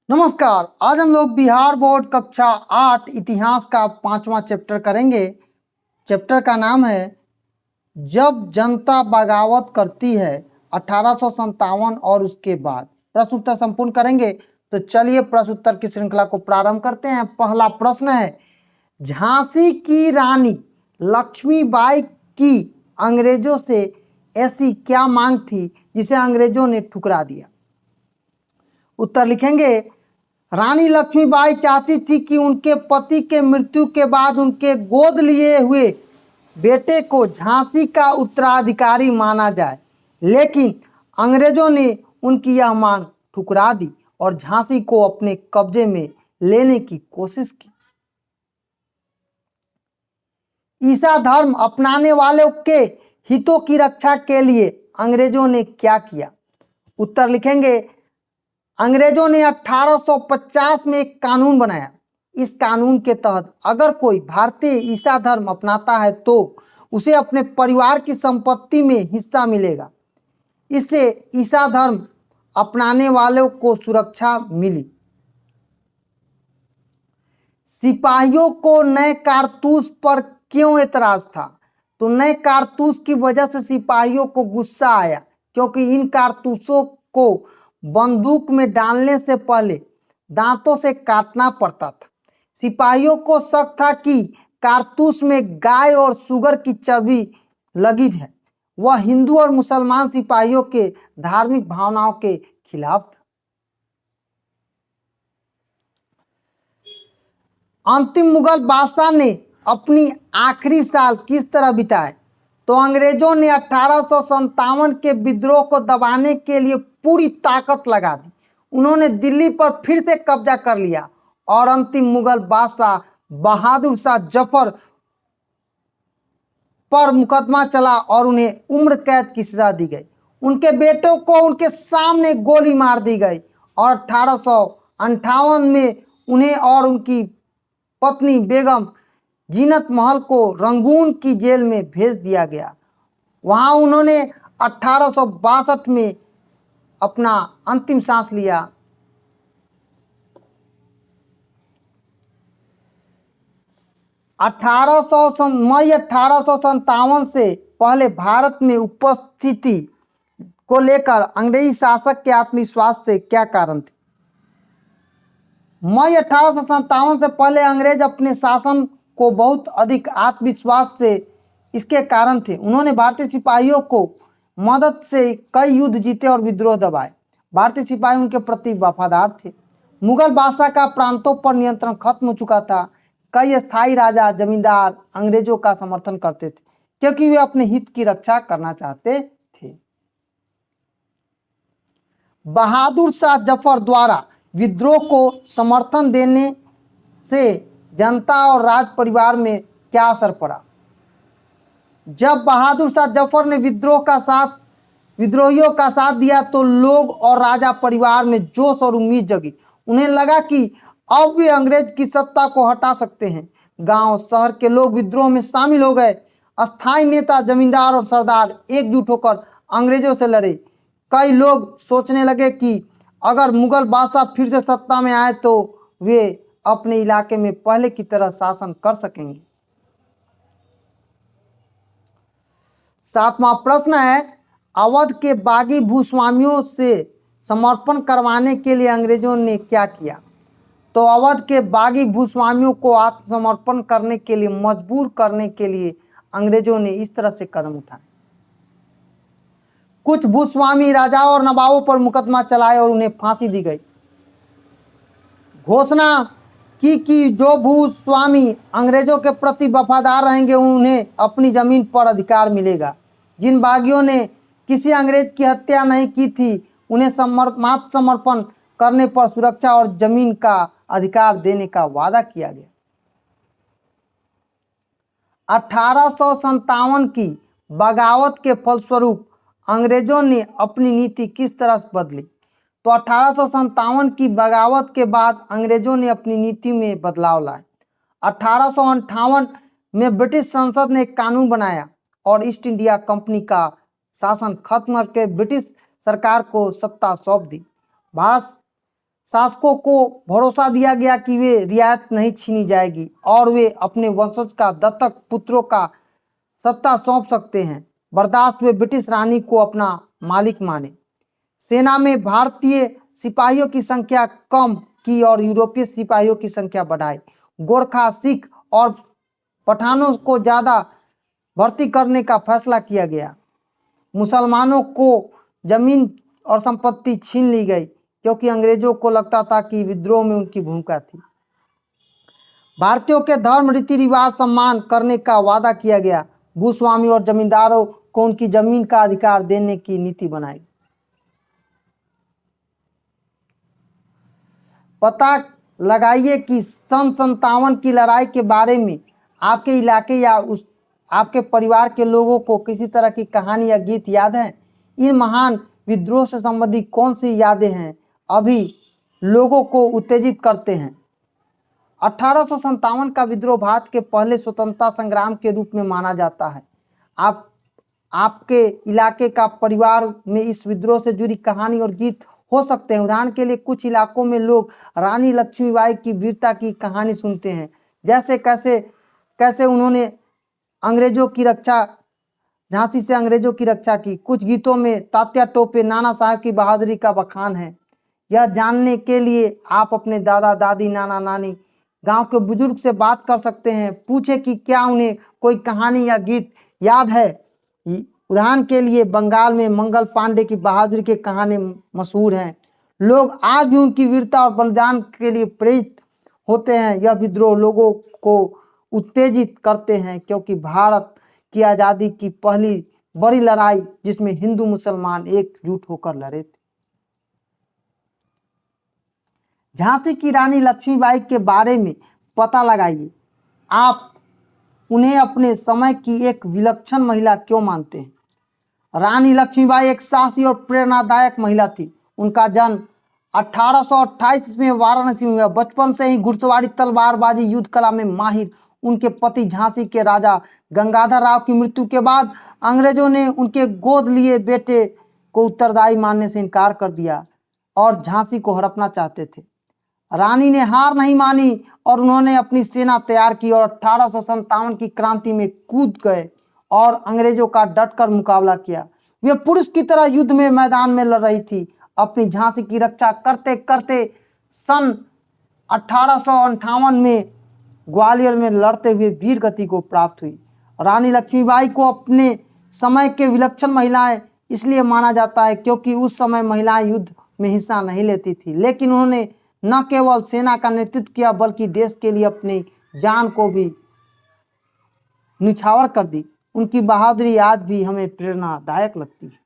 नमस्कार। आज हम लोग बिहार बोर्ड कक्षा 8 इतिहास का 5वां चैप्टर करेंगे। चैप्टर का नाम है जब जनता बगावत करती है 1857 और उसके बाद। प्रश्न उत्तर संपूर्ण करेंगे। तो चलिए प्रश्न उत्तर की श्रृंखला को प्रारंभ करते हैं। पहला प्रश्न है, झांसी की रानी लक्ष्मीबाई की अंग्रेजों से ऐसी क्या मांग थी जिसे अंग्रेजों ने ठुकरा दिया? उत्तर लिखेंगे, रानी लक्ष्मीबाई चाहती थी कि उनके पति के मृत्यु के बाद उनके गोद लिए हुए बेटे को झांसी का उत्तराधिकारी माना जाए, लेकिन अंग्रेजों ने उनकी यह मांग ठुकरा दी और झांसी को अपने कब्जे में लेने की कोशिश की। ईसा धर्म अपनाने वालों के हितों की रक्षा के लिए अंग्रेजों ने क्या किया? उत्तर लिखेंगे, अंग्रेजों ने 1850 में एक कानून बनाया। इस कानून के तहत अगर कोई भारतीय ईसा धर्म अपनाता है तो उसे अपने परिवार की संपत्ति में हिस्सा मिलेगा। इससे ईसा धर्म अपनाने वालों को सुरक्षा मिली। सिपाहियों को नए कारतूस पर क्यों एतराज था? तो नए कारतूस की वजह से सिपाहियों को गुस्सा आया, क्योंकि इन कारतूसों को बंदूक में डालने से पहले दांतों से काटना पड़ता था। सिपाहियों को शक था कि कारतूस में गाय और सुगर की चर्बी लगी है। वह हिंदू और मुसलमान सिपाहियों के धार्मिक भावनाओं के खिलाफ था। अंतिम मुगल बादशाह ने अपनी आखिरी साल किस तरह बिताए? तो अंग्रेजों ने 1857 के विद्रोह को दबाने के लिए पूरी ताकत लगा दी। उन्होंने दिल्ली पर फिर से कब्जा कर लिया और अंतिम मुगल बादशाह बहादुर शाह जफर पर मुकदमा चला और उन्हें उम्र कैद की सजा दी गई। उनके बेटों को उनके सामने गोली मार दी गई और 1858 में उन्हें और उनकी पत्नी बेगम जीनत महल को रंगून की जेल में भेज दिया गया। वहां उन्होंने 1862 में अपना अंतिम सांस लिया। मई 1857 से पहले भारत में उपस्थिति को लेकर अंग्रेजी शासक के आत्मविश्वास से क्या कारण थे? मई 1857 से पहले अंग्रेज अपने शासन को बहुत अधिक आत्मविश्वास से इसके कारण थे। उन्होंने भारतीय सिपाहियों को मदद से कई युद्ध जीते और विद्रोह दबाए। भारतीय सिपाही उनके प्रति वफादार थे। मुगल बादशाह का प्रांतों पर नियंत्रण खत्म हो चुका था। कई स्थायी राजा जमींदार अंग्रेजों का समर्थन करते थे, क्योंकि वे अपने हित की रक्षा करना चाहते थे। बहादुर शाह जफर द्वारा विद्रोह को समर्थन देने से जनता और राज परिवार में क्या असर पड़ा? जब बहादुर शाह जफर ने विद्रोहियों का साथ दिया तो लोग और राजा परिवार में जोश और उम्मीद जगी। उन्हें लगा कि अब वे अंग्रेज की सत्ता को हटा सकते हैं। गांव शहर के लोग विद्रोह में शामिल हो गए। अस्थायी नेता जमींदार और सरदार एकजुट होकर अंग्रेजों से लड़े। कई लोग सोचने लगे कि अगर मुगल बादशाह फिर से सत्ता में आए तो वे अपने इलाके में पहले की तरह शासन कर सकेंगे। 7वां प्रश्न है, अवध के बागी भूस्वामियों से समर्पण करवाने के लिए अंग्रेजों ने क्या किया? तो अवध के बागी भूस्वामियों को आत्मसमर्पण करने के लिए मजबूर करने के लिए अंग्रेजों ने इस तरह से कदम उठाए। कुछ भूस्वामी राजाओं और नवाबों पर मुकदमा चलाए और उन्हें फांसी दी गई। घोषणा की कि जो भूस्वामी अंग्रेजों के प्रति वफादार रहेंगे उन्हें अपनी जमीन पर अधिकार मिलेगा। जिन बागियों ने किसी अंग्रेज की हत्या नहीं की थी उन्हें आत्मसमर्पण करने पर सुरक्षा और जमीन का अधिकार देने का वादा किया गया। 1857 की बगावत के फलस्वरूप अंग्रेजों ने अपनी नीति किस तरह से बदली? तो 1857 की बगावत के बाद अंग्रेजों ने अपनी नीति में बदलाव लाए। 1858 में ब्रिटिश संसद ने एक कानून बनाया और ईस्ट इंडिया कंपनी का शासन खत्म करके ब्रिटिश सरकार को सत्ता सौंप दी। भारत शासकों को भरोसा दिया गया कि वे रियायत नहीं छीनी जाएगी और वे अपने वंशज का दत्तक पुत्रों का सत्ता सौंप सकते हैं। बर्दाश्त वे ब्रिटिश रानी को अपना मालिक माने। सेना में भारतीय सिपाहियों की संख्या कम की और यूरोपीय सिपाहियों की संख्या बढ़ाई। गोरखा, सिख और पठानों को ज़्यादा भर्ती करने का फैसला किया गया। मुसलमानों को जमीन और संपत्ति छीन ली गई क्योंकि अंग्रेजों को लगता था कि विद्रोह में उनकी भूमिका थी। भारतीयों के धर्म, रीति रिवाज सम्मान करने का वादा किया गया। भूस्वामी और जमींदारों को उनकी जमीन का अधिकार देने की नीति बनाई। पता लगाइए कि सन 57 की लड़ाई के बारे में आपके इलाके या उस आपके परिवार के लोगों को किसी तरह की कहानी या गीत याद है। इन महान विद्रोह से संबंधित कौन सी यादें हैं अभी लोगों को उत्तेजित करते हैं। 1857 का विद्रोह भारत के पहले स्वतंत्रता संग्राम के रूप में माना जाता है। आपके इलाके का परिवार में इस विद्रोह से जुड़ी कहानी और गीत हो सकते हैं। उदाहरण के लिए कुछ इलाकों में लोग रानी लक्ष्मीबाई की वीरता की कहानी सुनते हैं, जैसे कैसे उन्होंने अंग्रेजों की रक्षा झांसी से अंग्रेजों की रक्षा की। कुछ गीतों में तात्या टोपे, नाना साहब की बहादुरी का बखान है। यह जानने के लिए आप अपने दादा दादी, नाना नानी, गांव के बुजुर्ग से बात कर सकते हैं। पूछे कि क्या उन्हें कोई कहानी या गीत याद है। उदाहरण के लिए बंगाल में मंगल पांडे की बहादुरी की कहानी मशहूर हैं। लोग आज भी उनकी वीरता और बलिदान के लिए प्रेरित होते हैं। यह विद्रोह लोगों को उत्तेजित करते हैं क्योंकि भारत की आज़ादी की पहली बड़ी लड़ाई जिसमें हिंदू मुसलमान एकजुट होकर लड़े थे। झांसी की रानी लक्ष्मीबाई के बारे में पता लगाइए। आप उन्हें अपने समय की एक विलक्षण महिला क्यों मानते हैं। रानी लक्ष्मीबाई एक साहसी और प्रेरणादायक महिला थी। उनका जन्म 1828 में वाराणसी में हुआ। बचपन से ही घुड़सवारी, तलवारबाजी, युद्ध कला में माहिर उनके पति झांसी के राजा गंगाधर राव की मृत्यु के बाद अंग्रेजों ने उनके गोद लिए बेटे को उत्तरदायी मानने से इनकार कर दिया और झांसी को हड़पना चाहते थे। रानी ने हार नहीं मानी और उन्होंने अपनी सेना तैयार की और 1857 की क्रांति में कूद गए और अंग्रेजों का डटकर मुकाबला किया। वे पुरुष की तरह युद्ध में मैदान में लड़ रही थी। अपनी झांसी की रक्षा करते करते सन 1858 में ग्वालियर में लड़ते हुए वीर गति को प्राप्त हुई। रानी लक्ष्मीबाई को अपने समय के विलक्षण महिलाएं इसलिए माना जाता है क्योंकि उस समय महिलाएं युद्ध में हिस्सा नहीं लेती थी, लेकिन उन्होंने न केवल सेना का नेतृत्व किया बल्कि देश के लिए अपनी जान को भी निछावर कर दी। उनकी बहादुरी आज भी हमें प्रेरणादायक लगती है।